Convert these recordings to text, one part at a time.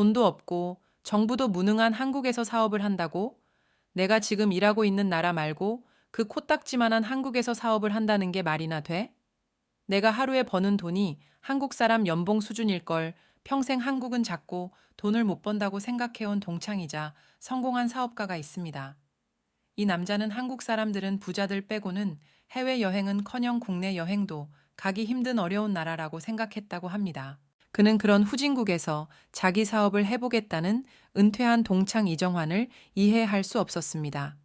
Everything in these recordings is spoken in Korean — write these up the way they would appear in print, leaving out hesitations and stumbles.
돈도 없고 정부도 무능한 한국에서 사업을 한다고? 내가 지금 일하고 있는 나라 말고 그 코딱지만한 한국에서 사업을 한다는 게 말이나 돼? 내가 하루에 버는 돈이 한국 사람 연봉 수준일 걸 평생 한국은 작고 돈을 못 번다고 생각해온 동창이자 성공한 사업가가 있습니다. 이 남자는 한국 사람들은 부자들 빼고는 해외여행은커녕 국내 여행도 가기 힘든 어려운 나라라고 생각했다고 합니다. 그는 그런 후진국에서 자기 사업을 해보겠다는 은퇴한 동창 이정환을 이해할 수 없었습니다.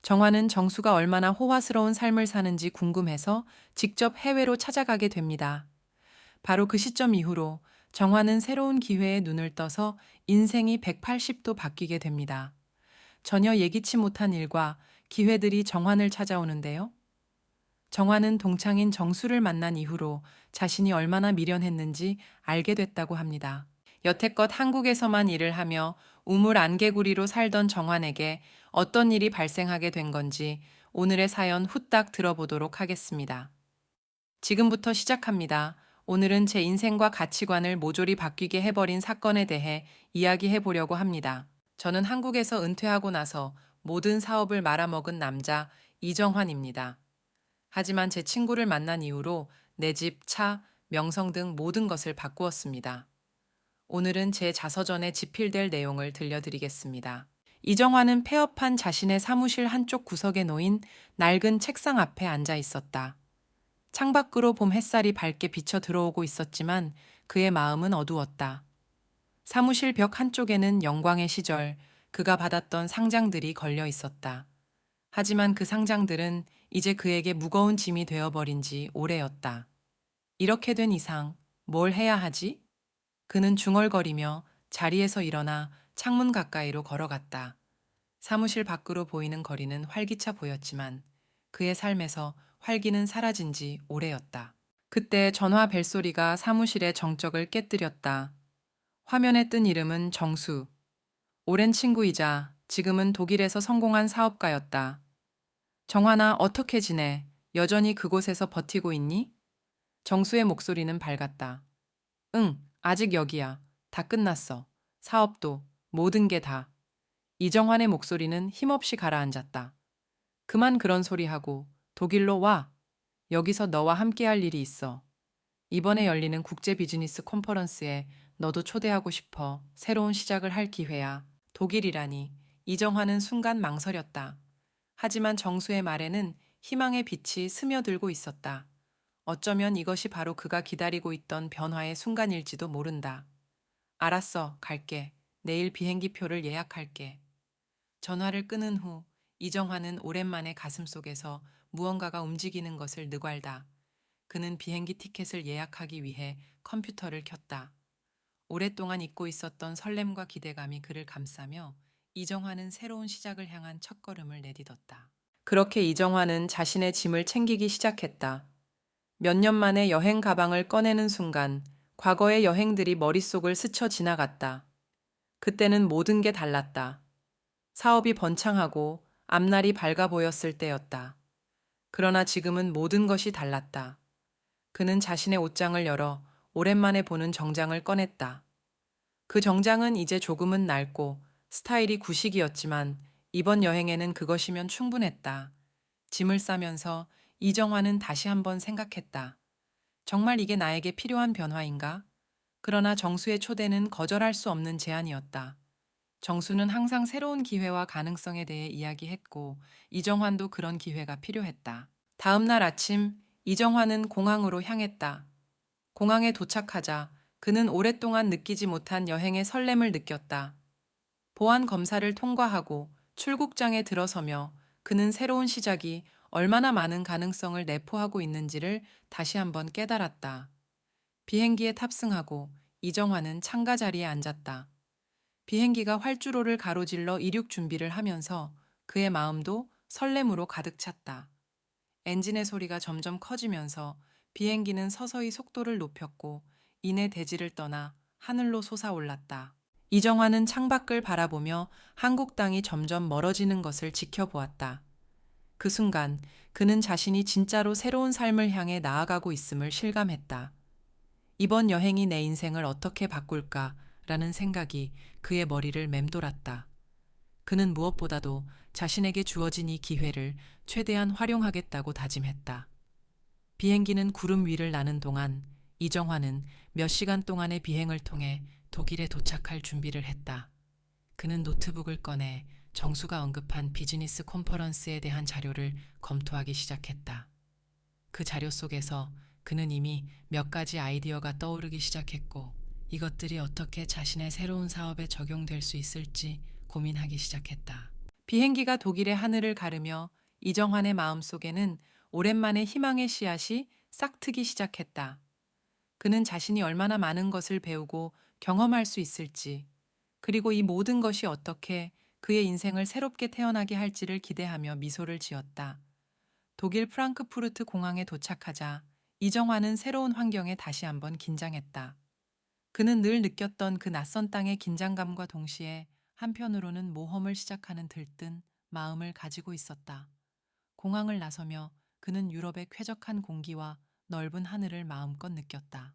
정환은 정수가 얼마나 호화스러운 삶을 사는지 궁금해서 직접 해외로 찾아가게 됩니다. 바로 그 시점 이후로 정환은 새로운 기회에 눈을 떠서 인생이 180도 바뀌게 됩니다. 전혀 예기치 못한 일과 기회들이 정환을 찾아오는데요. 정환은 동창인 정수를 만난 이후로 자신이 얼마나 미련했는지 알게 됐다고 합니다. 여태껏 한국에서만 일을 하며 우물 안개구리로 살던 정환에게 어떤 일이 발생하게 된 건지 오늘의 사연 후딱 들어보도록 하겠습니다. 지금부터 시작합니다. 오늘은 제 인생과 가치관을 모조리 바뀌게 해버린 사건에 대해 이야기해 보려고 합니다. 저는 한국에서 은퇴하고 나서 모든 사업을 말아먹은 남자 이정환입니다. 하지만 제 친구를 만난 이후로 내 집, 차, 명성 등 모든 것을 바꾸었습니다. 오늘은 제 자서전에 집필될 내용을 들려드리겠습니다. 이정환은 폐업한 자신의 사무실 한쪽 구석에 놓인 낡은 책상 앞에 앉아 있었다. 창밖으로 봄 햇살이 밝게 비쳐 들어오고 있었지만 그의 마음은 어두웠다. 사무실 벽 한쪽에는 영광의 시절 그가 받았던 상장들이 걸려 있었다. 하지만 그 상장들은 이제 그에게 무거운 짐이 되어버린 지 오래였다. 이렇게 된 이상 뭘 해야 하지? 그는 중얼거리며 자리에서 일어나 창문 가까이로 걸어갔다. 사무실 밖으로 보이는 거리는 활기차 보였지만 그의 삶에서 활기는 사라진 지 오래였다. 그때 전화 벨소리가 사무실의 정적을 깨뜨렸다. 화면에 뜬 이름은 정수. 오랜 친구이자 지금은 독일에서 성공한 사업가였다. 정환아, 어떻게 지내? 여전히 그곳에서 버티고 있니? 정수의 목소리는 밝았다. 응, 아직 여기야. 다 끝났어. 사업도, 모든 게 다. 이정환의 목소리는 힘없이 가라앉았다. 그만 그런 소리 하고 독일로 와. 여기서 너와 함께 할 일이 있어. 이번에 열리는 국제 비즈니스 컨퍼런스에 너도 초대하고 싶어. 새로운 시작을 할 기회야. 독일이라니. 이정환은 순간 망설였다. 하지만 정수의 말에는 희망의 빛이 스며들고 있었다. 어쩌면 이것이 바로 그가 기다리고 있던 변화의 순간일지도 모른다. 알았어, 갈게. 내일 비행기 표를 예약할게. 전화를 끊은 후 이정환은 오랜만에 가슴속에서 무언가가 움직이는 것을 느괄다. 그는 비행기 티켓을 예약하기 위해 컴퓨터를 켰다. 오랫동안 잊고 있었던 설렘과 기대감이 그를 감싸며 이정환은 새로운 시작을 향한 첫걸음을 내딛었다. 그렇게 이정환은 자신의 짐을 챙기기 시작했다. 몇 년 만에 여행 가방을 꺼내는 순간 과거의 여행들이 머릿속을 스쳐 지나갔다. 그때는 모든 게 달랐다. 사업이 번창하고 앞날이 밝아 보였을 때였다. 그러나 지금은 모든 것이 달랐다. 그는 자신의 옷장을 열어 오랜만에 보는 정장을 꺼냈다. 그 정장은 이제 조금은 낡고 스타일이 구식이었지만 이번 여행에는 그것이면 충분했다. 짐을 싸면서 이정환은 다시 한번 생각했다. 정말 이게 나에게 필요한 변화인가? 그러나 정수의 초대는 거절할 수 없는 제안이었다. 정수는 항상 새로운 기회와 가능성에 대해 이야기했고 이정환도 그런 기회가 필요했다. 다음 날 아침 이정환은 공항으로 향했다. 공항에 도착하자 그는 오랫동안 느끼지 못한 여행의 설렘을 느꼈다. 보안 검사를 통과하고 출국장에 들어서며 그는 새로운 시작이 얼마나 많은 가능성을 내포하고 있는지를 다시 한번 깨달았다. 비행기에 탑승하고 이정환은 창가 자리에 앉았다. 비행기가 활주로를 가로질러 이륙 준비를 하면서 그의 마음도 설렘으로 가득 찼다. 엔진의 소리가 점점 커지면서 비행기는 서서히 속도를 높였고 이내 대지를 떠나 하늘로 솟아올랐다. 이정환은 창밖을 바라보며 한국 땅이 점점 멀어지는 것을 지켜보았다. 그 순간 그는 자신이 진짜로 새로운 삶을 향해 나아가고 있음을 실감했다. 이번 여행이 내 인생을 어떻게 바꿀까 라는 생각이 그의 머리를 맴돌았다. 그는 무엇보다도 자신에게 주어진 이 기회를 최대한 활용하겠다고 다짐했다. 비행기는 구름 위를 나는 동안 이정환은 몇 시간 동안의 비행을 통해 독일에 도착할 준비를 했다. 그는 노트북을 꺼내 정수가 언급한 비즈니스 컨퍼런스에 대한 자료를 검토하기 시작했다. 그 자료 속에서 그는 이미 몇 가지 아이디어가 떠오르기 시작했고, 이것들이 어떻게 자신의 새로운 사업에 적용될 수 있을지 고민하기 시작했다. 비행기가 독일의 하늘을 가르며 이정환의 마음속에는 오랜만에 희망의 씨앗이 싹트기 시작했다. 그는 자신이 얼마나 많은 것을 배우고 경험할 수 있을지, 그리고 이 모든 것이 어떻게 그의 인생을 새롭게 태어나게 할지를 기대하며 미소를 지었다. 독일 프랑크푸르트 공항에 도착하자 이정환은 새로운 환경에 다시 한번 긴장했다. 그는 늘 느꼈던 그 낯선 땅의 긴장감과 동시에 한편으로는 모험을 시작하는 들뜬 마음을 가지고 있었다. 공항을 나서며 그는 유럽의 쾌적한 공기와 넓은 하늘을 마음껏 느꼈다.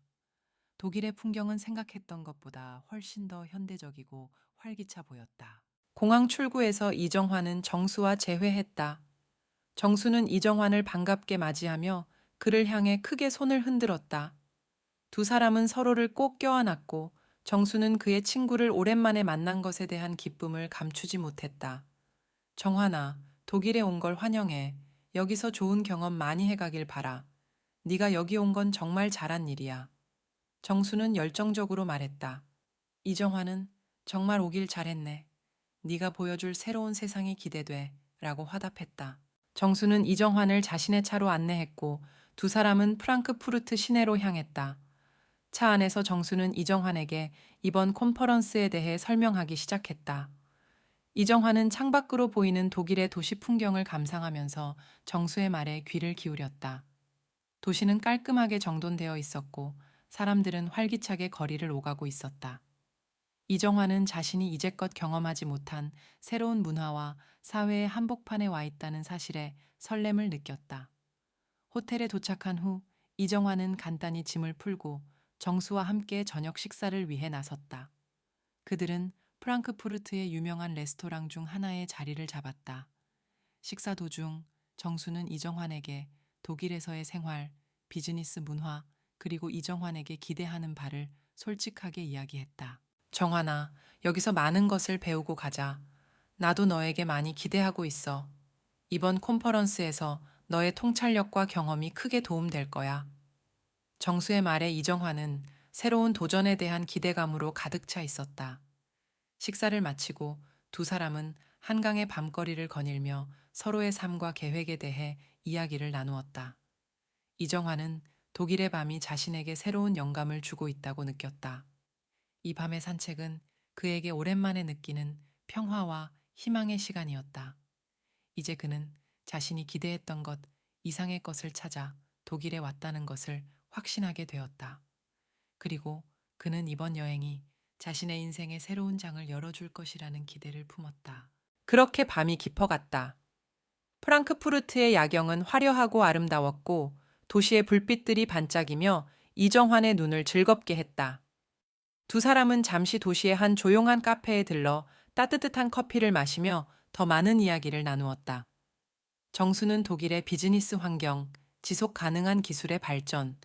독일의 풍경은 생각했던 것보다 훨씬 더 현대적이고 활기차 보였다. 공항 출구에서 이정환은 정수와 재회했다. 정수는 이정환을 반갑게 맞이하며 그를 향해 크게 손을 흔들었다. 두 사람은 서로를 꼭 껴안았고 정수는 그의 친구를 오랜만에 만난 것에 대한 기쁨을 감추지 못했다. 정환아, 독일에 온 걸 환영해. 여기서 좋은 경험 많이 해가길 바라. 네가 여기 온 건 정말 잘한 일이야. 정수는 열정적으로 말했다. 이정환은 정말 오길 잘했네. 네가 보여줄 새로운 세상이 기대돼. 라고 화답했다. 정수는 이정환을 자신의 차로 안내했고 두 사람은 프랑크푸르트 시내로 향했다. 차 안에서 정수는 이정환에게 이번 컨퍼런스에 대해 설명하기 시작했다. 이정환은 창밖으로 보이는 독일의 도시 풍경을 감상하면서 정수의 말에 귀를 기울였다. 도시는 깔끔하게 정돈되어 있었고 사람들은 활기차게 거리를 오가고 있었다. 이정환은 자신이 이제껏 경험하지 못한 새로운 문화와 사회의 한복판에 와 있다는 사실에 설렘을 느꼈다. 호텔에 도착한 후 이정환은 간단히 짐을 풀고 정수와 함께 저녁 식사를 위해 나섰다. 그들은 프랑크푸르트의 유명한 레스토랑 중 하나에 자리를 잡았다. 식사 도중 정수는 이정환에게 독일에서의 생활, 비즈니스 문화, 그리고 이정환에게 기대하는 바를 솔직하게 이야기했다. 정환아, 여기서 많은 것을 배우고 가자. 나도 너에게 많이 기대하고 있어. 이번 컨퍼런스에서 너의 통찰력과 경험이 크게 도움될 거야. 정수의 말에 이정환은 새로운 도전에 대한 기대감으로 가득 차 있었다. 식사를 마치고 두 사람은 한강의 밤거리를 거닐며 서로의 삶과 계획에 대해 이야기를 나누었다. 이정환은 독일의 밤이 자신에게 새로운 영감을 주고 있다고 느꼈다. 이 밤의 산책은 그에게 오랜만에 느끼는 평화와 희망의 시간이었다. 이제 그는 자신이 기대했던 것 이상의 것을 찾아 독일에 왔다는 것을 확신하게 되었다. 그리고 그는 이번 여행이 자신의 인생의 새로운 장을 열어줄 것이라는 기대를 품었다. 그렇게 밤이 깊어갔다. 프랑크푸르트의 야경은 화려하고 아름다웠고 도시의 불빛들이 반짝이며 이정환의 눈을 즐겁게 했다. 두 사람은 잠시 도시의 한 조용한 카페에 들러 따뜻한 커피를 마시며 더 많은 이야기를 나누었다. 정수는 독일의 비즈니스 환경, 지속 가능한 기술의 발전,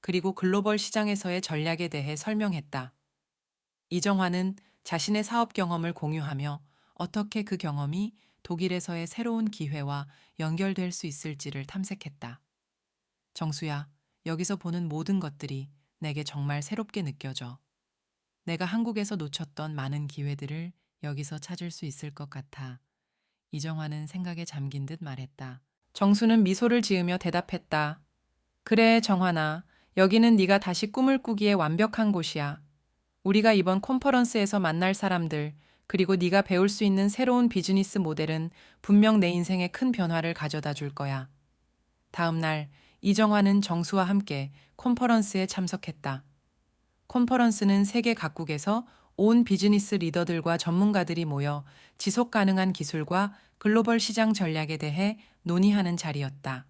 그리고 글로벌 시장에서의 전략에 대해 설명했다. 이정환은 자신의 사업 경험을 공유하며 어떻게 그 경험이 독일에서의 새로운 기회와 연결될 수 있을지를 탐색했다. 정수야, 여기서 보는 모든 것들이 내게 정말 새롭게 느껴져. 내가 한국에서 놓쳤던 많은 기회들을 여기서 찾을 수 있을 것 같아. 이정환은 생각에 잠긴 듯 말했다. 정수는 미소를 지으며 대답했다. 그래, 정환아. 여기는 네가 다시 꿈을 꾸기에 완벽한 곳이야. 우리가 이번 컨퍼런스에서 만날 사람들, 그리고 네가 배울 수 있는 새로운 비즈니스 모델은 분명 내 인생에 큰 변화를 가져다 줄 거야. 다음 날 이정환은 정수와 함께 컨퍼런스에 참석했다. 컨퍼런스는 세계 각국에서 온 비즈니스 리더들과 전문가들이 모여 지속 가능한 기술과 글로벌 시장 전략에 대해 논의하는 자리였다.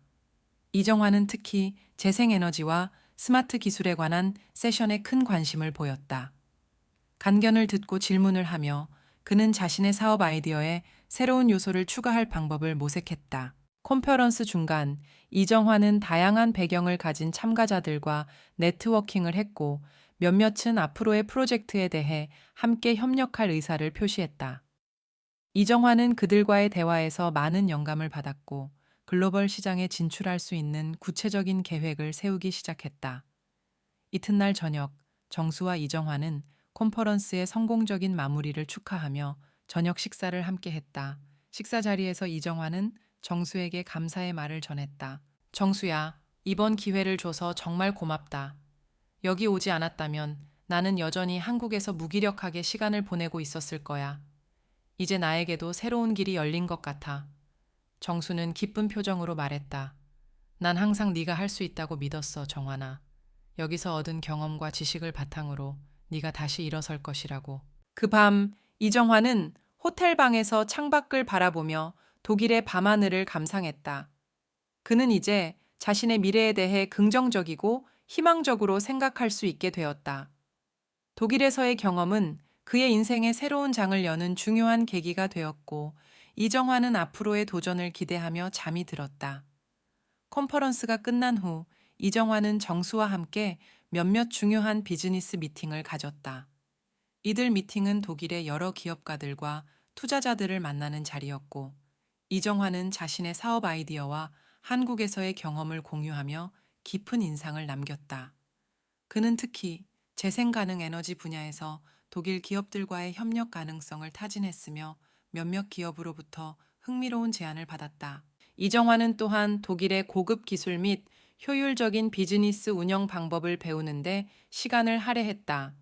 이정환은 특히 재생에너지와 스마트 기술에 관한 세션에 큰 관심을 보였다. 간견을 듣고 질문을 하며 그는 자신의 사업 아이디어에 새로운 요소를 추가할 방법을 모색했다. 컨퍼런스 중간 이정환은 다양한 배경을 가진 참가자들과 네트워킹을 했고 몇몇은 앞으로의 프로젝트에 대해 함께 협력할 의사를 표시했다. 이정환은 그들과의 대화에서 많은 영감을 받았고 글로벌 시장에 진출할 수 있는 구체적인 계획을 세우기 시작했다. 이튿날 저녁, 정수와 이정환은 컨퍼런스의 성공적인 마무리를 축하하며 저녁 식사를 함께 했다. 식사 자리에서 이정환은 정수에게 감사의 말을 전했다. 정수야, 이번 기회를 줘서 정말 고맙다. 여기 오지 않았다면 나는 여전히 한국에서 무기력하게 시간을 보내고 있었을 거야. 이제 나에게도 새로운 길이 열린 것 같아. 정수는 기쁜 표정으로 말했다. 난 항상 네가 할 수 있다고 믿었어, 정환아. 여기서 얻은 경험과 지식을 바탕으로 네가 다시 일어설 것이라고. 그 밤 이정환은 호텔 방에서 창밖을 바라보며 독일의 밤하늘을 감상했다. 그는 이제 자신의 미래에 대해 긍정적이고 희망적으로 생각할 수 있게 되었다. 독일에서의 경험은 그의 인생의 새로운 장을 여는 중요한 계기가 되었고 이정환은 앞으로의 도전을 기대하며 잠이 들었다. 컨퍼런스가 끝난 후 이정환은 정수와 함께 몇몇 중요한 비즈니스 미팅을 가졌다. 이들 미팅은 독일의 여러 기업가들과 투자자들을 만나는 자리였고 이정환은 자신의 사업 아이디어와 한국에서의 경험을 공유하며 깊은 인상을 남겼다. 그는 특히 재생 가능 에너지 분야에서 독일 기업들과의 협력 가능성을 타진했으며 몇몇 기업으로부터 흥미로운 제안을 받았다. 이정환은 또한 독일의 고급 기술 및 효율적인 비즈니스 운영 방법을 배우는데 시간을 할애했다.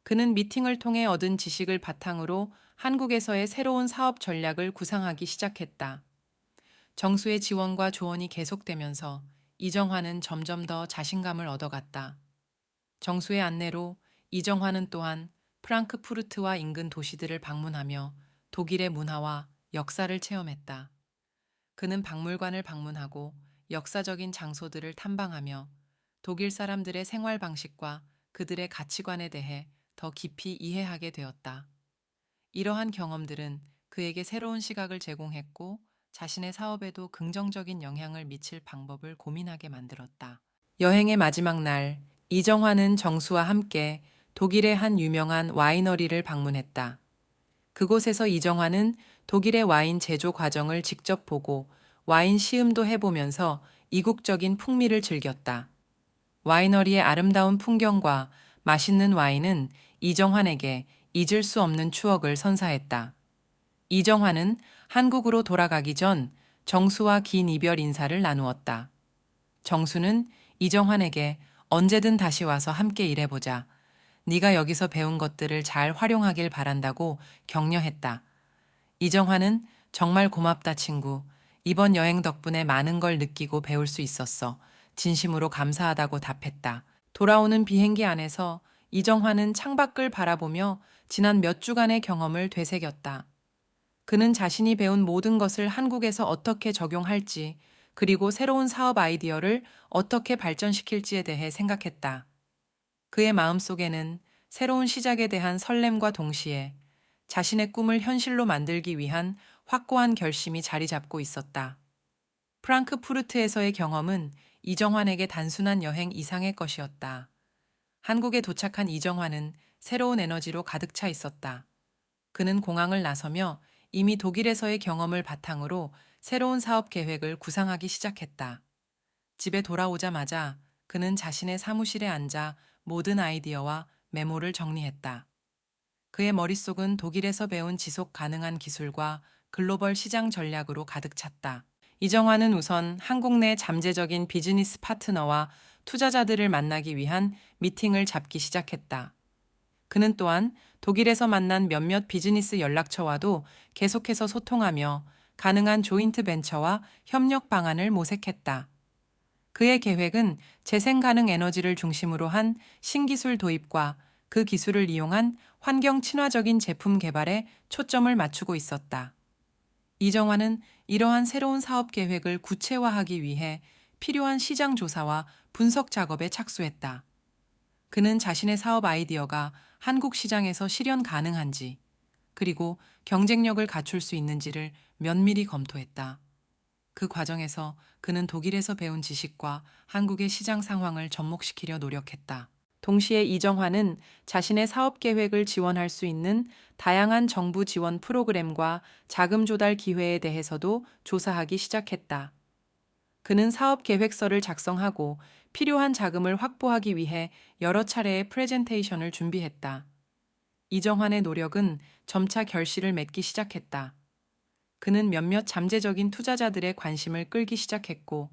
그는 미팅을 통해 얻은 지식을 바탕으로 한국에서의 새로운 사업 전략을 구상하기 시작했다. 정수의 지원과 조언이 계속되면서 이정환은 점점 더 자신감을 얻어갔다. 정수의 안내로 이정환은 또한 프랑크푸르트와 인근 도시들을 방문하며 독일의 문화와 역사를 체험했다. 그는 박물관을 방문하고 역사적인 장소들을 탐방하며 독일 사람들의 생활 방식과 그들의 가치관에 대해 더 깊이 이해하게 되었다. 이러한 경험들은 그에게 새로운 시각을 제공했고 자신의 사업에도 긍정적인 영향을 미칠 방법을 고민하게 만들었다. 여행의 마지막 날, 이정환은 정수와 함께 독일의 한 유명한 와이너리를 방문했다. 그곳에서 이정환은 독일의 와인 제조 과정을 직접 보고 와인 시음도 해보면서 이국적인 풍미를 즐겼다. 와이너리의 아름다운 풍경과 맛있는 와인은 이정환에게 잊을 수 없는 추억을 선사했다. 이정환은 한국으로 돌아가기 전 정수와 긴 이별 인사를 나누었다. 정수는 이정환에게 언제든 다시 와서 함께 일해보자. 네가 여기서 배운 것들을 잘 활용하길 바란다고 격려했다. 이정환은 정말 고맙다 친구. 이번 여행 덕분에 많은 걸 느끼고 배울 수 있었어. 진심으로 감사하다고 답했다. 돌아오는 비행기 안에서 이정환은 창밖을 바라보며 지난 몇 주간의 경험을 되새겼다. 그는 자신이 배운 모든 것을 한국에서 어떻게 적용할지, 그리고 새로운 사업 아이디어를 어떻게 발전시킬지에 대해 생각했다. 그의 마음속에는 새로운 시작에 대한 설렘과 동시에 자신의 꿈을 현실로 만들기 위한 확고한 결심이 자리 잡고 있었다. 프랑크푸르트에서의 경험은 이정환에게 단순한 여행 이상의 것이었다. 한국에 도착한 이정환은 새로운 에너지로 가득 차 있었다. 그는 공항을 나서며 이미 독일에서의 경험을 바탕으로 새로운 사업 계획을 구상하기 시작했다. 집에 돌아오자마자 그는 자신의 사무실에 앉아 모든 아이디어와 메모를 정리했다. 그의 머릿속은 독일에서 배운 지속 가능한 기술과 글로벌 시장 전략으로 가득 찼다. 이정환은 우선 한국 내 잠재적인 비즈니스 파트너와 투자자들을 만나기 위한 미팅을 잡기 시작했다. 그는 또한 독일에서 만난 몇몇 비즈니스 연락처와도 계속해서 소통하며 가능한 조인트 벤처와 협력 방안을 모색했다. 그의 계획은 재생 가능 에너지를 중심으로 한 신기술 도입과 그 기술을 이용한 환경 친화적인 제품 개발에 초점을 맞추고 있었다. 이정환은 이러한 새로운 사업 계획을 구체화하기 위해 필요한 시장 조사와 분석 작업에 착수했다. 그는 자신의 사업 아이디어가 한국 시장에서 실현 가능한지, 그리고 경쟁력을 갖출 수 있는지를 면밀히 검토했다. 그 과정에서 그는 독일에서 배운 지식과 한국의 시장 상황을 접목시키려 노력했다. 동시에 이정환은 자신의 사업 계획을 지원할 수 있는 다양한 정부 지원 프로그램과 자금 조달 기회에 대해서도 조사하기 시작했다. 그는 사업 계획서를 작성하고 필요한 자금을 확보하기 위해 여러 차례의 프레젠테이션을 준비했다. 이정환의 노력은 점차 결실을 맺기 시작했다. 그는 몇몇 잠재적인 투자자들의 관심을 끌기 시작했고,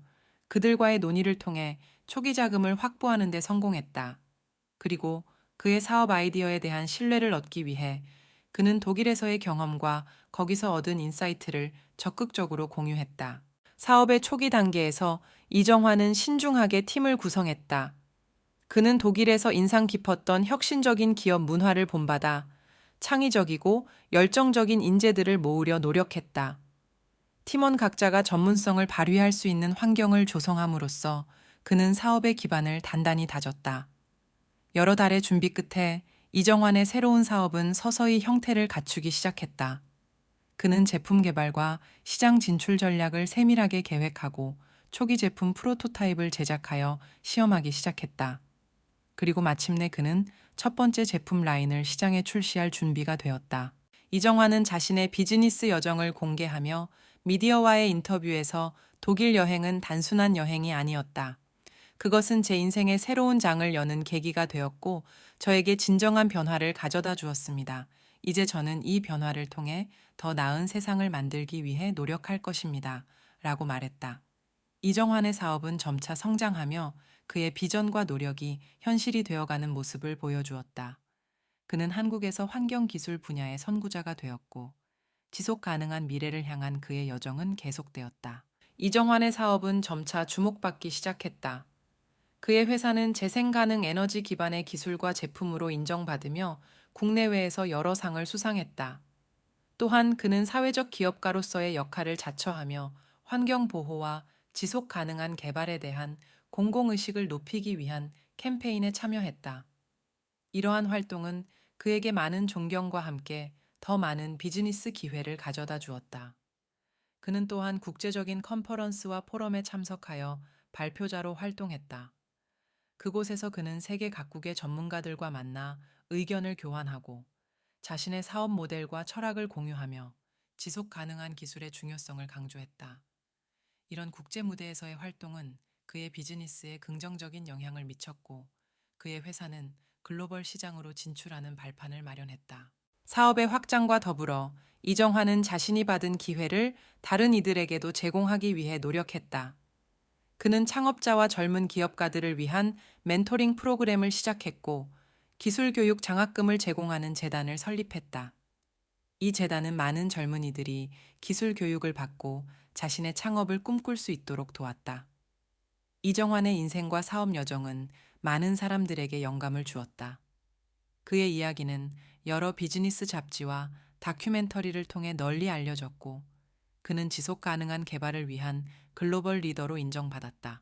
그들과의 논의를 통해 초기 자금을 확보하는 데 성공했다. 그리고 그의 사업 아이디어에 대한 신뢰를 얻기 위해 그는 독일에서의 경험과 거기서 얻은 인사이트를 적극적으로 공유했다. 사업의 초기 단계에서 이정환은 신중하게 팀을 구성했다. 그는 독일에서 인상 깊었던 혁신적인 기업 문화를 본받아 창의적이고 열정적인 인재들을 모으려 노력했다. 팀원 각자가 전문성을 발휘할 수 있는 환경을 조성함으로써 그는 사업의 기반을 단단히 다졌다. 여러 달의 준비 끝에 이정환의 새로운 사업은 서서히 형태를 갖추기 시작했다. 그는 제품 개발과 시장 진출 전략을 세밀하게 계획하고 초기 제품 프로토타입을 제작하여 시험하기 시작했다. 그리고 마침내 그는 첫 번째 제품 라인을 시장에 출시할 준비가 되었다. 이정환은 자신의 비즈니스 여정을 공개하며 미디어와의 인터뷰에서 독일 여행은 단순한 여행이 아니었다. 그것은 제 인생의 새로운 장을 여는 계기가 되었고 저에게 진정한 변화를 가져다 주었습니다. 이제 저는 이 변화를 통해 더 나은 세상을 만들기 위해 노력할 것입니다. 라고 말했다. 이정환의 사업은 점차 성장하며 그의 비전과 노력이 현실이 되어가는 모습을 보여주었다. 그는 한국에서 환경기술 분야의 선구자가 되었고 지속 가능한 미래를 향한 그의 여정은 계속되었다. 이정환의 사업은 점차 주목받기 시작했다. 그의 회사는 재생가능 에너지 기반의 기술과 제품으로 인정받으며 국내외에서 여러 상을 수상했다. 또한 그는 사회적 기업가로서의 역할을 자처하며 환경 보호와 지속 가능한 개발에 대한 공공의식을 높이기 위한 캠페인에 참여했다. 이러한 활동은 그에게 많은 존경과 함께 더 많은 비즈니스 기회를 가져다 주었다. 그는 또한 국제적인 컨퍼런스와 포럼에 참석하여 발표자로 활동했다. 그곳에서 그는 세계 각국의 전문가들과 만나 의견을 교환하고 자신의 사업 모델과 철학을 공유하며 지속 가능한 기술의 중요성을 강조했다. 이런 국제 무대에서의 활동은 그의 비즈니스에 긍정적인 영향을 미쳤고 그의 회사는 글로벌 시장으로 진출하는 발판을 마련했다. 사업의 확장과 더불어 이정환은 자신이 받은 기회를 다른 이들에게도 제공하기 위해 노력했다. 그는 창업자와 젊은 기업가들을 위한 멘토링 프로그램을 시작했고 기술 교육 장학금을 제공하는 재단을 설립했다. 이 재단은 많은 젊은이들이 기술 교육을 받고 자신의 창업을 꿈꿀 수 있도록 도왔다. 이정환의 인생과 사업 여정은 많은 사람들에게 영감을 주었다. 그의 이야기는 여러 비즈니스 잡지와 다큐멘터리를 통해 널리 알려졌고 그는 지속 가능한 개발을 위한 글로벌 리더로 인정받았다.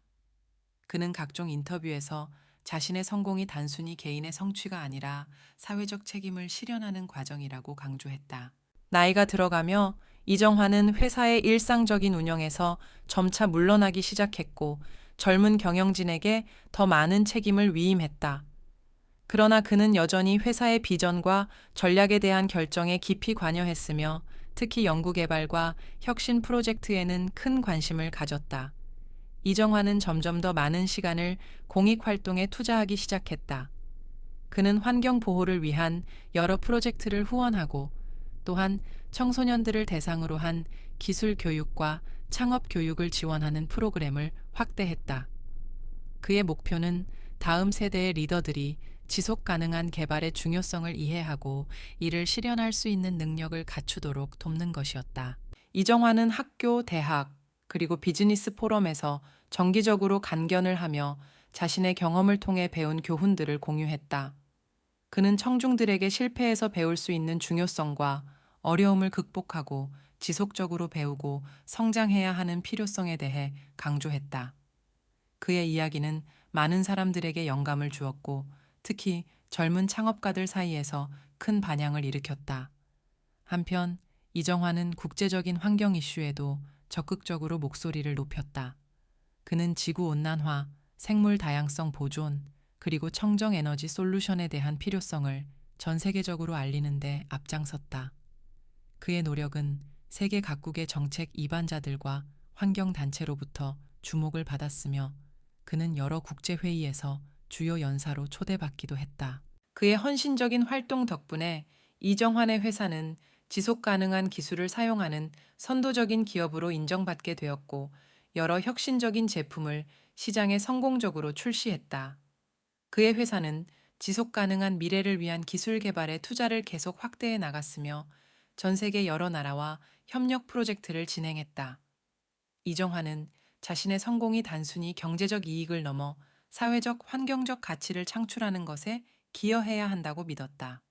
그는 각종 인터뷰에서 자신의 성공이 단순히 개인의 성취가 아니라 사회적 책임을 실현하는 과정이라고 강조했다. 나이가 들어가며 이정환은 회사의 일상적인 운영에서 점차 물러나기 시작했고 젊은 경영진에게 더 많은 책임을 위임했다. 그러나 그는 여전히 회사의 비전과 전략에 대한 결정에 깊이 관여했으며 특히 연구개발과 혁신 프로젝트에는 큰 관심을 가졌다. 이정환은 점점 더 많은 시간을 공익활동에 투자하기 시작했다. 그는 환경 보호를 위한 여러 프로젝트를 후원하고 또한 청소년들을 대상으로 한 기술 교육과 창업 교육을 지원하는 프로그램을 확대했다. 그의 목표는 다음 세대의 리더들이 지속 가능한 개발의 중요성을 이해하고 이를 실현할 수 있는 능력을 갖추도록 돕는 것이었다. 이정환은 학교, 대학, 그리고 비즈니스 포럼에서 정기적으로 간견을 하며 자신의 경험을 통해 배운 교훈들을 공유했다. 그는 청중들에게 실패에서 배울 수 있는 중요성과 어려움을 극복하고 지속적으로 배우고 성장해야 하는 필요성에 대해 강조했다. 그의 이야기는 많은 사람들에게 영감을 주었고 특히 젊은 창업가들 사이에서 큰 반향을 일으켰다. 한편 이정환은 국제적인 환경 이슈에도 적극적으로 목소리를 높였다. 그는 지구온난화, 생물 다양성 보존, 그리고 청정 에너지 솔루션에 대한 필요성을 전 세계적으로 알리는 데 앞장섰다. 그의 노력은 세계 각국의 정책 이반자들과 환경단체로부터 주목을 받았으며 그는 여러 국제회의에서 주요 연사로 초대받기도 했다. 그의 헌신적인 활동 덕분에 이정환의 회사는 지속 가능한 기술을 사용하는 선도적인 기업으로 인정받게 되었고 여러 혁신적인 제품을 시장에 성공적으로 출시했다. 그의 회사는 지속 가능한 미래를 위한 기술 개발에 투자를 계속 확대해 나갔으며 전 세계 여러 나라와 협력 프로젝트를 진행했다. 이정환은 자신의 성공이 단순히 경제적 이익을 넘어 사회적, 환경적 가치를 창출하는 것에 기여해야 한다고 믿었다.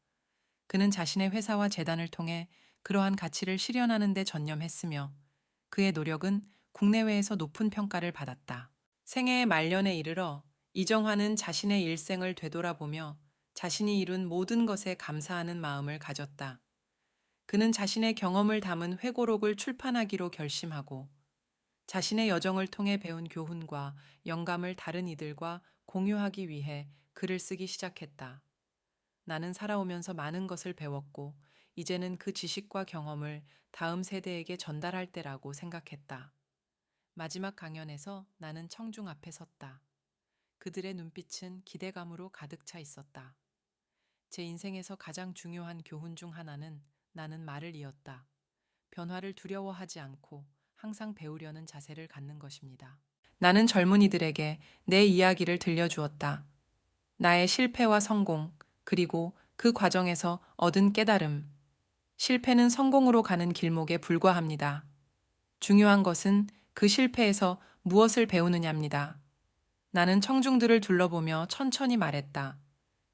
그는 자신의 회사와 재단을 통해 그러한 가치를 실현하는 데 전념했으며 그의 노력은 국내외에서 높은 평가를 받았다. 생애의 말년에 이르러 이정환은 자신의 일생을 되돌아보며 자신이 이룬 모든 것에 감사하는 마음을 가졌다. 그는 자신의 경험을 담은 회고록을 출판하기로 결심하고 자신의 여정을 통해 배운 교훈과 영감을 다른 이들과 공유하기 위해 글을 쓰기 시작했다. 나는 살아오면서 많은 것을 배웠고 이제는 그 지식과 경험을 다음 세대에게 전달할 때라고 생각했다. 마지막 강연에서 나는 청중 앞에 섰다. 그들의 눈빛은 기대감으로 가득 차 있었다. 제 인생에서 가장 중요한 교훈 중 하나는 나는 말을 이었다. 변화를 두려워하지 않고 항상 배우려는 자세를 갖는 것입니다. 나는 젊은이들에게 내 이야기를 들려주었다. 나의 실패와 성공, 그리고 그 과정에서 얻은 깨달음. 실패는 성공으로 가는 길목에 불과합니다. 중요한 것은 그 실패에서 무엇을 배우느냐입니다. 나는 청중들을 둘러보며 천천히 말했다.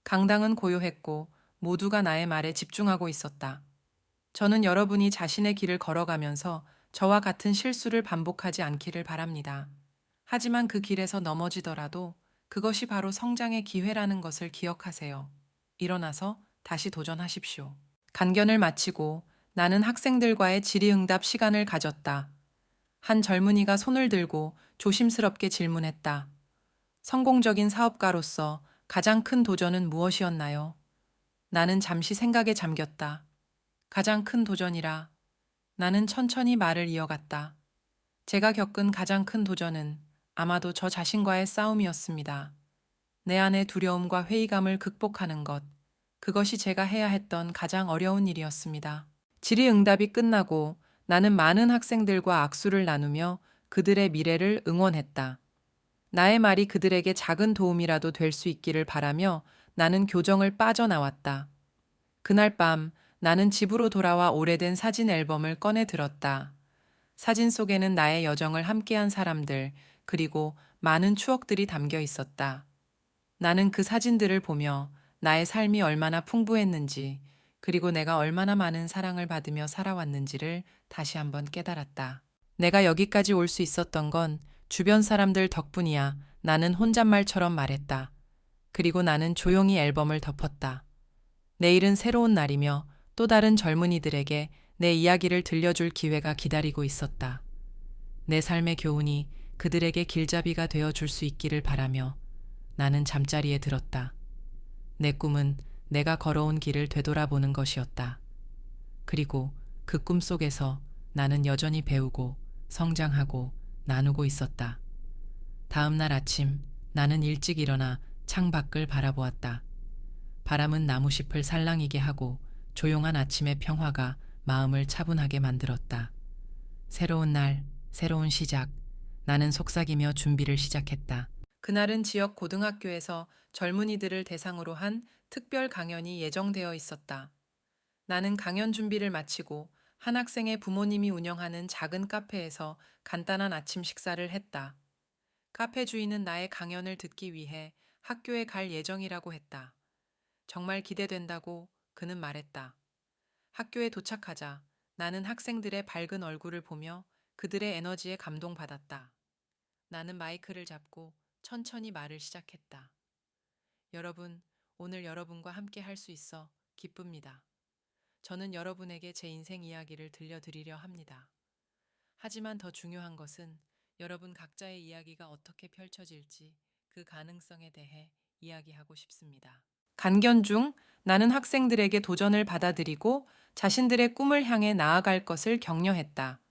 강당은 고요했고 모두가 나의 말에 집중하고 있었다. 저는 여러분이 자신의 길을 걸어가면서 저와 같은 실수를 반복하지 않기를 바랍니다. 하지만 그 길에서 넘어지더라도 그것이 바로 성장의 기회라는 것을 기억하세요. 일어나서 다시 도전하십시오. 간견을 마치고 나는 학생들과의 질의응답 시간을 가졌다. 한 젊은이가 손을 들고 조심스럽게 질문했다. 성공적인 사업가로서 가장 큰 도전은 무엇이었나요? 나는 잠시 생각에 잠겼다. 가장 큰 도전이라. 나는 천천히 말을 이어갔다. 제가 겪은 가장 큰 도전은 아마도 저 자신과의 싸움이었습니다. 내 안의 두려움과 회의감을 극복하는 것. 그것이 제가 해야 했던 가장 어려운 일이었습니다. 질의응답이 끝나고 나는 많은 학생들과 악수를 나누며 그들의 미래를 응원했다. 나의 말이 그들에게 작은 도움이라도 될 수 있기를 바라며 나는 교정을 빠져나왔다. 그날 밤 나는 집으로 돌아와 오래된 사진 앨범을 꺼내 들었다. 사진 속에는 나의 여정을 함께한 사람들, 그리고 많은 추억들이 담겨 있었다. 나는 그 사진들을 보며 나의 삶이 얼마나 풍부했는지, 그리고 내가 얼마나 많은 사랑을 받으며 살아왔는지를 다시 한번 깨달았다. 내가 여기까지 올 수 있었던 건 주변 사람들 덕분이야. 나는 혼잣말처럼 말했다. 그리고 나는 조용히 앨범을 덮었다. 내일은 새로운 날이며 또 다른 젊은이들에게 내 이야기를 들려줄 기회가 기다리고 있었다. 내 삶의 교훈이 그들에게 길잡이가 되어 줄 수 있기를 바라며 나는 잠자리에 들었다. 내 꿈은 내가 걸어온 길을 되돌아보는 것이었다. 그리고 그 꿈 속에서 나는 여전히 배우고 성장하고 나누고 있었다. 다음 날 아침 나는 일찍 일어나 창밖을 바라보았다. 바람은 나무잎을 살랑이게 하고 조용한 아침의 평화가 마음을 차분하게 만들었다. 새로운 날, 새로운 시작. 나는 속삭이며 준비를 시작했다. 그날은 지역 고등학교에서 젊은이들을 대상으로 한 특별 강연이 예정되어 있었다. 나는 강연 준비를 마치고 한 학생의 부모님이 운영하는 작은 카페에서 간단한 아침 식사를 했다. 카페 주인은 나의 강연을 듣기 위해 학교에 갈 예정이라고 했다. 정말 기대된다고 그는 말했다. 학교에 도착하자 나는 학생들의 밝은 얼굴을 보며 그들의 에너지에 감동받았다. 나는 마이크를 잡고 천천히 말을 시작했다. 여러분, 오늘 여러분과 함께 할 수 있어 기쁩니다. 저는 여러분에게 제 인생 이야기를 들려드리려 합니다. 하지만 더 중요한 것은 여러분 각자의 이야기가 어떻게 펼쳐질지 그 가능성에 대해 이야기하고 싶습니다. 간견 중 나는 학생들에게 도전을 받아들이고 자신들의 꿈을 향해 나아갈 것을 격려했다.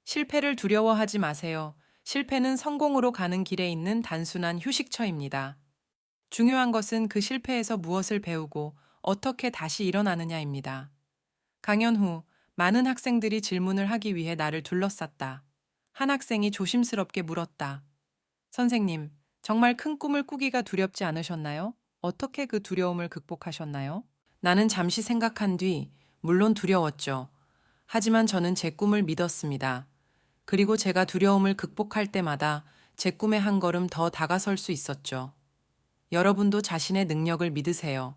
실패를 두려워하지 마세요. 실패는 성공으로 가는 길에 있는 단순한 휴식처입니다. 중요한 것은 그 실패에서 무엇을 배우고 어떻게 다시 일어나느냐입니다. 강연 후 많은 학생들이 질문을 하기 위해 나를 둘러쌌다. 한 학생이 조심스럽게 물었다. 선생님, 정말 큰 꿈을 꾸기가 두렵지 않으셨나요? 어떻게 그 두려움을 극복하셨나요? 나는 잠시 생각한 뒤, 물론 두려웠죠. 하지만 저는 제 꿈을 믿었습니다. 그리고 제가 두려움을 극복할 때마다 제 꿈에 한 걸음 더 다가설 수 있었죠. 여러분도 자신의 능력을 믿으세요.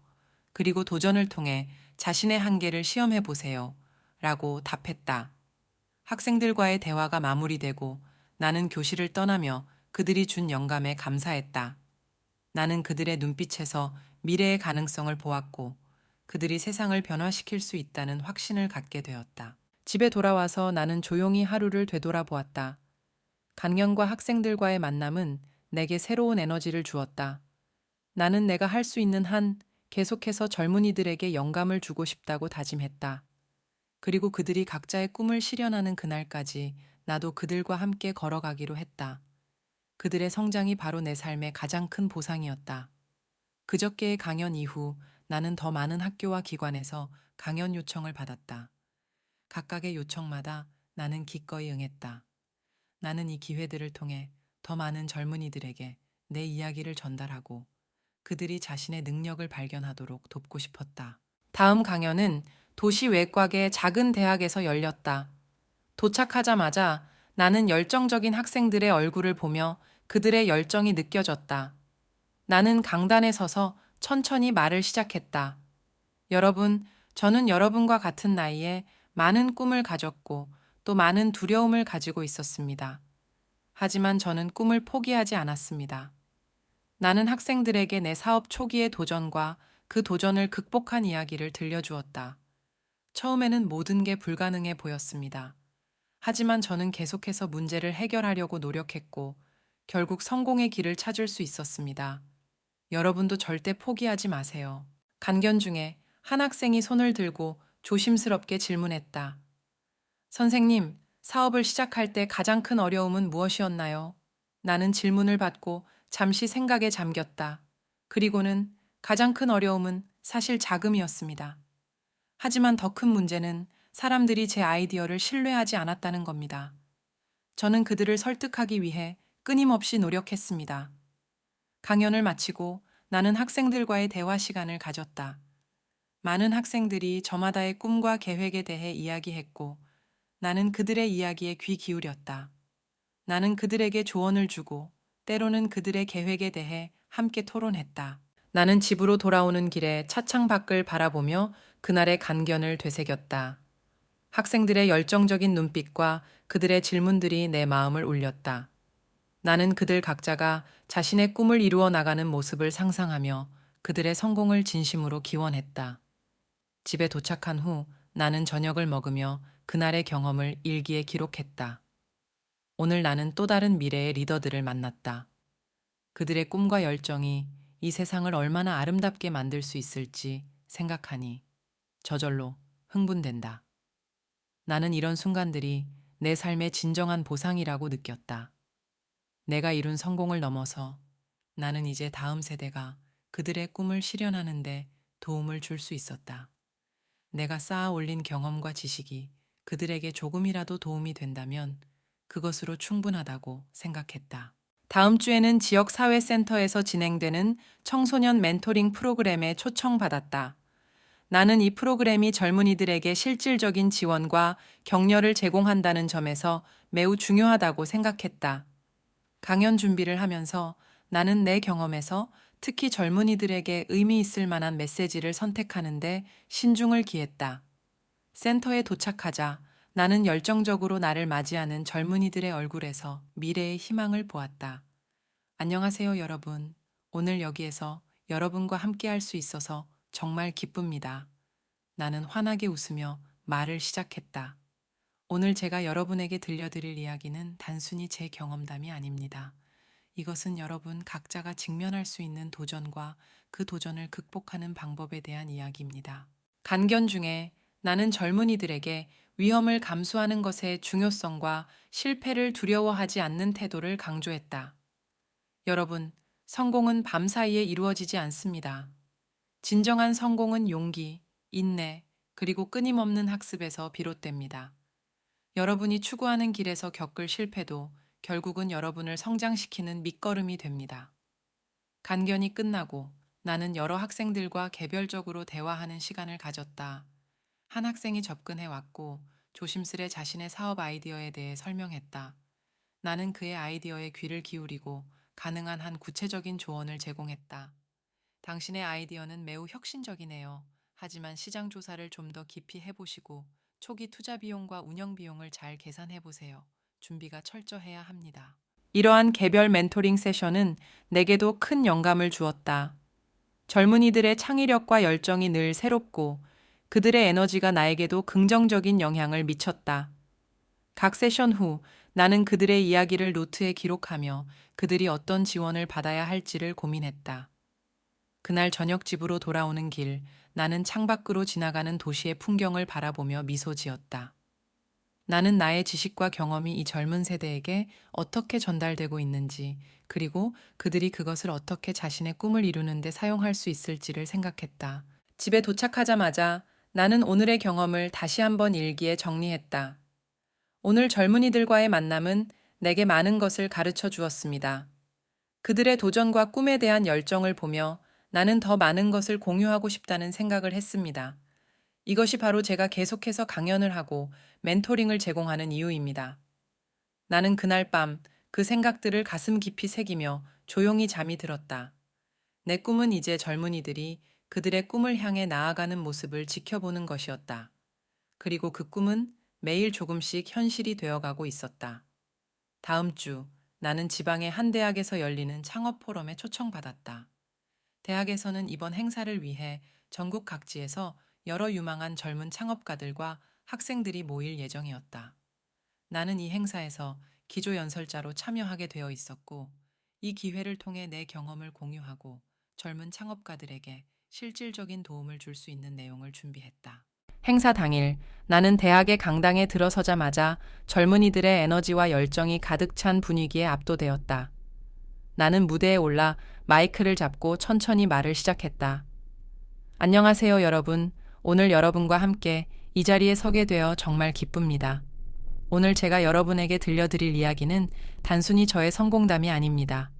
그리고 도전을 통해 자신의 한계를 시험해 보세요. 라고 답했다. 학생들과의 대화가 마무리되고 나는 교실을 떠나며 그들이 준 영감에 감사했다. 나는 그들의 눈빛에서 미래의 가능성을 보았고 그들이 세상을 변화시킬 수 있다는 확신을 갖게 되었다. 집에 돌아와서 나는 조용히 하루를 되돌아보았다. 강연과 학생들과의 만남은 내게 새로운 에너지를 주었다. 나는 내가 할 수 있는 한 계속해서 젊은이들에게 영감을 주고 싶다고 다짐했다. 그리고 그들이 각자의 꿈을 실현하는 그날까지 나도 그들과 함께 걸어가기로 했다. 그들의 성장이 바로 내 삶의 가장 큰 보상이었다. 그저께의 강연 이후 나는 더 많은 학교와 기관에서 강연 요청을 받았다. 각각의 요청마다 나는 기꺼이 응했다. 나는 이 기회들을 통해 더 많은 젊은이들에게 내 이야기를 전달하고 그들이 자신의 능력을 발견하도록 돕고 싶었다. 다음 강연은 도시 외곽의 작은 대학에서 열렸다. 도착하자마자 나는 열정적인 학생들의 얼굴을 보며 그들의 열정이 느껴졌다. 나는 강단에 서서 천천히 말을 시작했다. 여러분, 저는 여러분과 같은 나이에 많은 꿈을 가졌고 또 많은 두려움을 가지고 있었습니다. 하지만 저는 꿈을 포기하지 않았습니다. 나는 학생들에게 내 사업 초기의 도전과 그 도전을 극복한 이야기를 들려주었다. 처음에는 모든 게 불가능해 보였습니다. 하지만 저는 계속해서 문제를 해결하려고 노력했고, 결국 성공의 길을 찾을 수 있었습니다. 여러분도 절대 포기하지 마세요. 간견 중에 한 학생이 손을 들고 조심스럽게 질문했다. 선생님, 사업을 시작할 때 가장 큰 어려움은 무엇이었나요? 나는 질문을 받고 잠시 생각에 잠겼다. 그리고는 가장 큰 어려움은 사실 자금이었습니다. 하지만 더 큰 문제는 사람들이 제 아이디어를 신뢰하지 않았다는 겁니다. 저는 그들을 설득하기 위해 끊임없이 노력했습니다. 강연을 마치고 나는 학생들과의 대화 시간을 가졌다. 많은 학생들이 저마다의 꿈과 계획에 대해 이야기했고 나는 그들의 이야기에 귀 기울였다. 나는 그들에게 조언을 주고 때로는 그들의 계획에 대해 함께 토론했다. 나는 집으로 돌아오는 길에 차창 밖을 바라보며 그날의 간견을 되새겼다. 학생들의 열정적인 눈빛과 그들의 질문들이 내 마음을 울렸다. 나는 그들 각자가 자신의 꿈을 이루어 나가는 모습을 상상하며 그들의 성공을 진심으로 기원했다. 집에 도착한 후 나는 저녁을 먹으며 그날의 경험을 일기에 기록했다. 오늘 나는 또 다른 미래의 리더들을 만났다. 그들의 꿈과 열정이 이 세상을 얼마나 아름답게 만들 수 있을지 생각하니 저절로 흥분된다. 나는 이런 순간들이 내 삶의 진정한 보상이라고 느꼈다. 내가 이룬 성공을 넘어서 나는 이제 다음 세대가 그들의 꿈을 실현하는데 도움을 줄 수 있었다. 내가 쌓아 올린 경험과 지식이 그들에게 조금이라도 도움이 된다면 그것으로 충분하다고 생각했다. 다음 주에는 지역사회센터에서 진행되는 청소년 멘토링 프로그램에 초청받았다. 나는 이 프로그램이 젊은이들에게 실질적인 지원과 격려를 제공한다는 점에서 매우 중요하다고 생각했다. 강연 준비를 하면서 나는 내 경험에서 특히 젊은이들에게 의미 있을 만한 메시지를 선택하는데 신중을 기했다. 센터에 도착하자 나는 열정적으로 나를 맞이하는 젊은이들의 얼굴에서 미래의 희망을 보았다. 안녕하세요, 여러분. 오늘 여기에서 여러분과 함께할 수 있어서 정말 기쁩니다. 나는 환하게 웃으며 말을 시작했다. 오늘 제가 여러분에게 들려드릴 이야기는 단순히 제 경험담이 아닙니다. 이것은 여러분 각자가 직면할 수 있는 도전과 그 도전을 극복하는 방법에 대한 이야기입니다. 간견 중에 나는 젊은이들에게 위험을 감수하는 것의 중요성과 실패를 두려워하지 않는 태도를 강조했다. 여러분, 성공은 밤사이에 이루어지지 않습니다. 진정한 성공은 용기, 인내, 그리고 끊임없는 학습에서 비롯됩니다. 여러분이 추구하는 길에서 겪을 실패도 결국은 여러분을 성장시키는 밑거름이 됩니다. 간견이 끝나고 나는 여러 학생들과 개별적으로 대화하는 시간을 가졌다. 한 학생이 접근해 왔고 조심스레 자신의 사업 아이디어에 대해 설명했다. 나는 그의 아이디어에 귀를 기울이고 가능한 한 구체적인 조언을 제공했다. 당신의 아이디어는 매우 혁신적이네요. 하지만 시장 조사를 좀 더 깊이 해보시고 초기 투자 비용과 운영 비용을 잘 계산해 보세요. 준비가 철저해야 합니다. 이러한 개별 멘토링 세션은 내게도 큰 영감을 주었다. 젊은이들의 창의력과 열정이 늘 새롭고 그들의 에너지가 나에게도 긍정적인 영향을 미쳤다. 각 세션 후 나는 그들의 이야기를 노트에 기록하며 그들이 어떤 지원을 받아야 할지를 고민했다. 그날 저녁 집으로 돌아오는 길, 나는 창밖으로 지나가는 도시의 풍경을 바라보며 미소 지었다. 나는 나의 지식과 경험이 이 젊은 세대에게 어떻게 전달되고 있는지, 그리고 그들이 그것을 어떻게 자신의 꿈을 이루는 데 사용할 수 있을지를 생각했다. 집에 도착하자마자 나는 오늘의 경험을 다시 한번 일기에 정리했다. 오늘 젊은이들과의 만남은 내게 많은 것을 가르쳐 주었습니다. 그들의 도전과 꿈에 대한 열정을 보며 나는 더 많은 것을 공유하고 싶다는 생각을 했습니다. 이것이 바로 제가 계속해서 강연을 하고 멘토링을 제공하는 이유입니다. 나는 그날 밤 그 생각들을 가슴 깊이 새기며 조용히 잠이 들었다. 내 꿈은 이제 젊은이들이 그들의 꿈을 향해 나아가는 모습을 지켜보는 것이었다. 그리고 그 꿈은 매일 조금씩 현실이 되어가고 있었다. 다음 주 나는 지방의 한 대학에서 열리는 창업 포럼에 초청받았다. 대학에서는 이번 행사를 위해 전국 각지에서 여러 유망한 젊은 창업가들과 학생들이 모일 예정이었다. 나는 이 행사에서 기조 연설자로 참여하게 되어 있었고, 이 기회를 통해 내 경험을 공유하고 젊은 창업가들에게 실질적인 도움을 줄 수 있는 내용을 준비했다. 행사 당일, 나는 대학의 강당에 들어서자마자 젊은이들의 에너지와 열정이 가득 찬 분위기에 압도되었다. 나는 무대에 올라 마이크를 잡고 천천히 말을 시작했다. 안녕하세요, 여러분. 오늘 여러분과 함께 이 자리에 서게 되어 정말 기쁩니다. 오늘 제가 여러분에게 들려드릴 이야기는 단순히 저의 성공담이 아닙니다.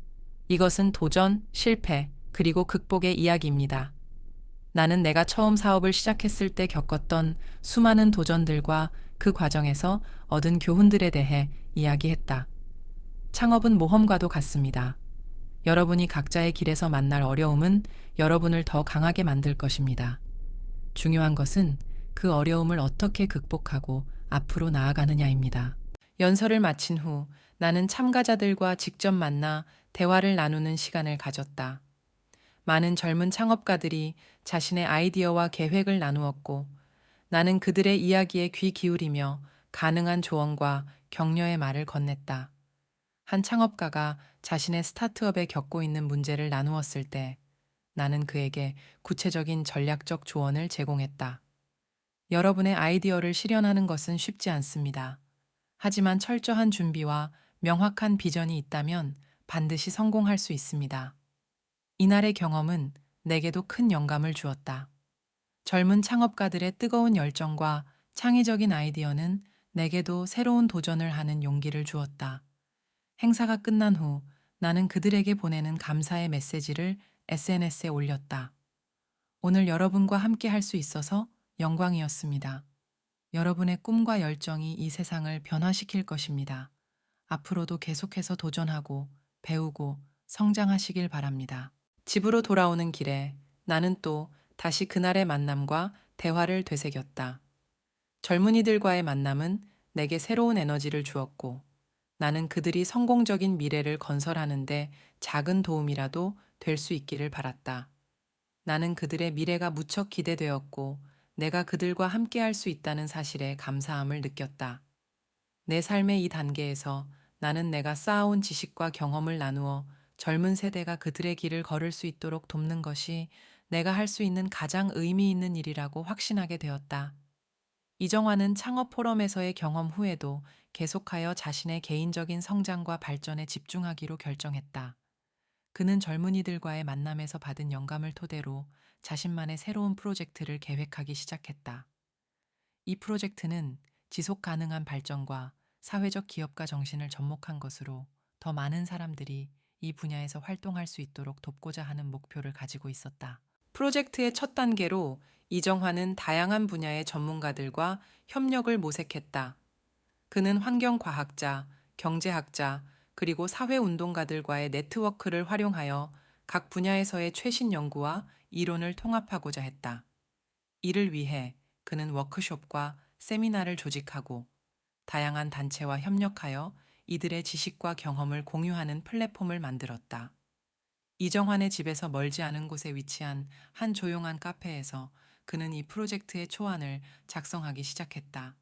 이것은 도전, 실패, 그리고 극복의 이야기입니다. 나는 내가 처음 사업을 시작했을 때 겪었던 수많은 도전들과 그 과정에서 얻은 교훈들에 대해 이야기했다. 창업은 모험과도 같습니다. 여러분이 각자의 길에서 만날 어려움은 여러분을 더 강하게 만들 것입니다. 중요한 것은 그 어려움을 어떻게 극복하고 앞으로 나아가느냐입니다. 연설을 마친 후 나는 참가자들과 직접 만나 대화를 나누는 시간을 가졌다. 많은 젊은 창업가들이 자신의 아이디어와 계획을 나누었고, 나는 그들의 이야기에 귀 기울이며 가능한 조언과 격려의 말을 건넸다. 한 창업가가 자신의 스타트업에 겪고 있는 문제를 나누었을 때 나는 그에게 구체적인 전략적 조언을 제공했다. 여러분의 아이디어를 실현하는 것은 쉽지 않습니다. 하지만 철저한 준비와 명확한 비전이 있다면 반드시 성공할 수 있습니다. 이날의 경험은 내게도 큰 영감을 주었다. 젊은 창업가들의 뜨거운 열정과 창의적인 아이디어는 내게도 새로운 도전을 하는 용기를 주었다. 행사가 끝난 후 나는 그들에게 보내는 감사의 메시지를 SNS에 올렸다. 오늘 여러분과 함께 할 수 있어서 영광이었습니다. 여러분의 꿈과 열정이 이 세상을 변화시킬 것입니다. 앞으로도 계속해서 도전하고 배우고 성장하시길 바랍니다. 집으로 돌아오는 길에 나는 또 다시 그날의 만남과 대화를 되새겼다. 젊은이들과의 만남은 내게 새로운 에너지를 주었고, 나는 그들이 성공적인 미래를 건설하는데 작은 도움이라도 될 수 있기를 바랐다. 나는 그들의 미래가 무척 기대되었고, 내가 그들과 함께할 수 있다는 사실에 감사함을 느꼈다. 내 삶의 이 단계에서 나는 내가 쌓아온 지식과 경험을 나누어 젊은 세대가 그들의 길을 걸을 수 있도록 돕는 것이 내가 할 수 있는 가장 의미 있는 일이라고 확신하게 되었다. 이정화는 창업 포럼에서의 경험 후에도 계속하여 자신의 개인적인 성장과 발전에 집중하기로 결정했다. 그는 젊은이들과의 만남에서 받은 영감을 토대로 자신만의 새로운 프로젝트를 계획하기 시작했다. 이 프로젝트는 지속 가능한 발전과 사회적 기업가 정신을 접목한 것으로 더 많은 사람들이 이 분야에서 활동할 수 있도록 돕고자 하는 목표를 가지고 있었다. 프로젝트의 첫 단계로 이정화는 다양한 분야의 전문가들과 협력을 모색했다. 그는 환경과학자, 경제학자, 그리고 사회운동가들과의 네트워크를 활용하여 각 분야에서의 최신 연구와 이론을 통합하고자 했다. 이를 위해 그는 워크숍과 세미나를 조직하고 다양한 단체와 협력하여 이들의 지식과 경험을 공유하는 플랫폼을 만들었다. 이정환의 집에서 멀지 않은 곳에 위치한 한 조용한 카페에서 그는 이 프로젝트의 초안을 작성하기 시작했다.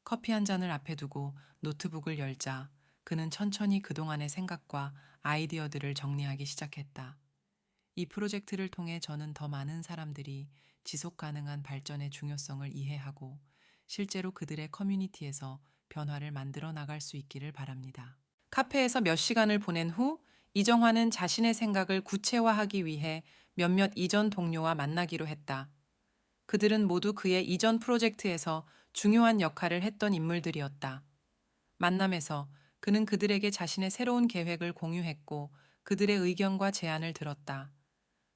커피 한 잔을 앞에 두고 노트북을 열자 그는 천천히 그동안의 생각과 아이디어들을 정리하기 시작했다. 이 프로젝트를 통해 저는 더 많은 사람들이 지속 가능한 발전의 중요성을 이해하고 실제로 그들의 커뮤니티에서 변화를 만들어 나갈 수 있기를 바랍니다. 카페에서 몇 시간을 보낸 후 이정화는 자신의 생각을 구체화하기 위해 몇몇 이전 동료와 만나기로 했다. 그들은 모두 그의 이전 프로젝트에서 중요한 역할을 했던 인물들이었다. 만남에서 그는 그들에게 자신의 새로운 계획을 공유했고 그들의 의견과 제안을 들었다.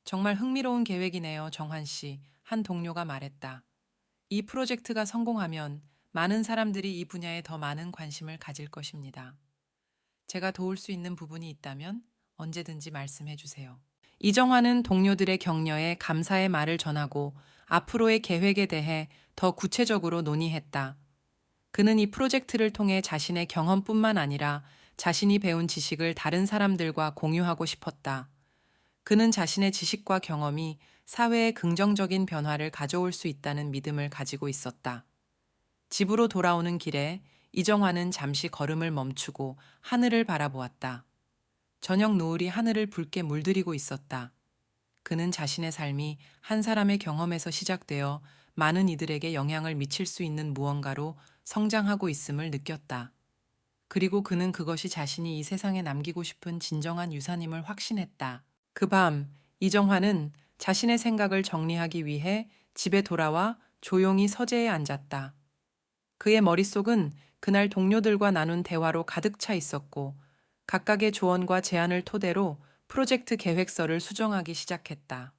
정말 흥미로운 계획이네요, 정환 씨. 한 동료가 말했다. 이 프로젝트가 성공하면 많은 사람들이 이 분야에 더 많은 관심을 가질 것입니다. 제가 도울 수 있는 부분이 있다면 언제든지 말씀해 주세요. 이정화는 동료들의 격려에 감사의 말을 전하고 앞으로의 계획에 대해 더 구체적으로 논의했다. 그는 이 프로젝트를 통해 자신의 경험뿐만 아니라 자신이 배운 지식을 다른 사람들과 공유하고 싶었다. 그는 자신의 지식과 경험이 사회에 긍정적인 변화를 가져올 수 있다는 믿음을 가지고 있었다. 집으로 돌아오는 길에 이정화는 잠시 걸음을 멈추고 하늘을 바라보았다. 저녁 노을이 하늘을 붉게 물들이고 있었다. 그는 자신의 삶이 한 사람의 경험에서 시작되어 많은 이들에게 영향을 미칠 수 있는 무언가로 성장하고 있음을 느꼈다. 그리고 그는 그것이 자신이 이 세상에 남기고 싶은 진정한 유산임을 확신했다. 그 밤, 이정화는 자신의 생각을 정리하기 위해 집에 돌아와 조용히 서재에 앉았다. 그의 머릿속은 그날 동료들과 나눈 대화로 가득 차 있었고, 각각의 조언과 제안을 토대로 프로젝트 계획서를 수정하기 시작했다.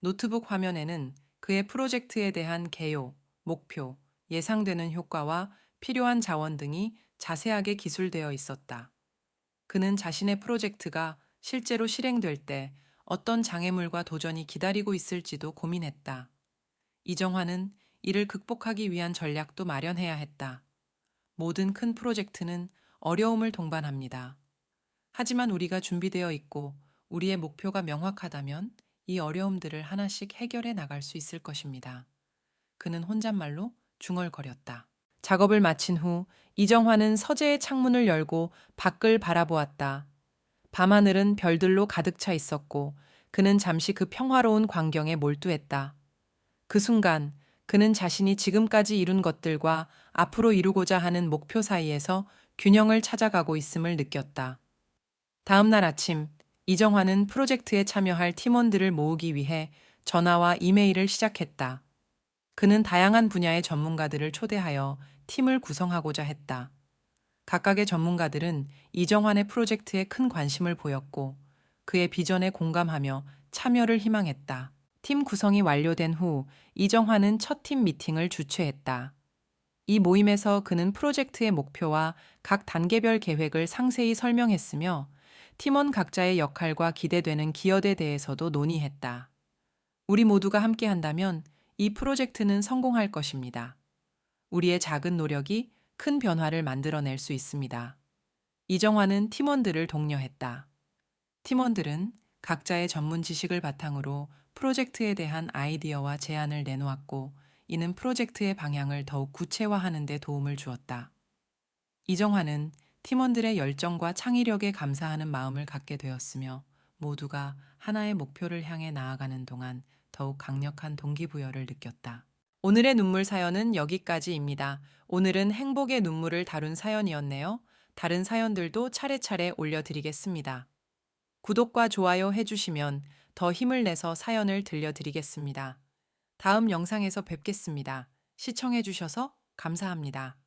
노트북 화면에는 그의 프로젝트에 대한 개요, 목표, 예상되는 효과와 필요한 자원 등이 자세하게 기술되어 있었다. 그는 자신의 프로젝트가 실제로 실행될 때 어떤 장애물과 도전이 기다리고 있을지도 고민했다. 이정화는 이를 극복하기 위한 전략도 마련해야 했다. 모든 큰 프로젝트는 어려움을 동반합니다. 하지만 우리가 준비되어 있고 우리의 목표가 명확하다면 이 어려움들을 하나씩 해결해 나갈 수 있을 것입니다. 그는 혼잣말로 중얼거렸다. 작업을 마친 후 이정화는 서재의 창문을 열고 밖을 바라보았다. 밤하늘은 별들로 가득 차 있었고 그는 잠시 그 평화로운 광경에 몰두했다. 그 순간 그는 자신이 지금까지 이룬 것들과 앞으로 이루고자 하는 목표 사이에서 균형을 찾아가고 있음을 느꼈다. 다음 날 아침, 이정화는 프로젝트에 참여할 팀원들을 모으기 위해 전화와 이메일을 시작했다. 그는 다양한 분야의 전문가들을 초대하여 팀을 구성하고자 했다. 각각의 전문가들은 이정환의 프로젝트에 큰 관심을 보였고 그의 비전에 공감하며 참여를 희망했다. 팀 구성이 완료된 후 이정환은 첫 팀 미팅을 주최했다. 이 모임에서 그는 프로젝트의 목표와 각 단계별 계획을 상세히 설명했으며 팀원 각자의 역할과 기대되는 기여에 대해서도 논의했다. 우리 모두가 함께한다면 이 프로젝트는 성공할 것입니다. 우리의 작은 노력이 큰 변화를 만들어낼 수 있습니다. 이정화는 팀원들을 독려했다. 팀원들은 각자의 전문 지식을 바탕으로 프로젝트에 대한 아이디어와 제안을 내놓았고, 이는 프로젝트의 방향을 더욱 구체화하는 데 도움을 주었다. 이정화는 팀원들의 열정과 창의력에 감사하는 마음을 갖게 되었으며, 모두가 하나의 목표를 향해 나아가는 동안 더욱 강력한 동기부여를 느꼈다. 오늘의 눈물 사연은 여기까지입니다. 오늘은 행복의 눈물을 다룬 사연이었네요. 다른 사연들도 차례차례 올려드리겠습니다. 구독과 좋아요 해주시면 더 힘을 내서 사연을 들려드리겠습니다. 다음 영상에서 뵙겠습니다. 시청해주셔서 감사합니다.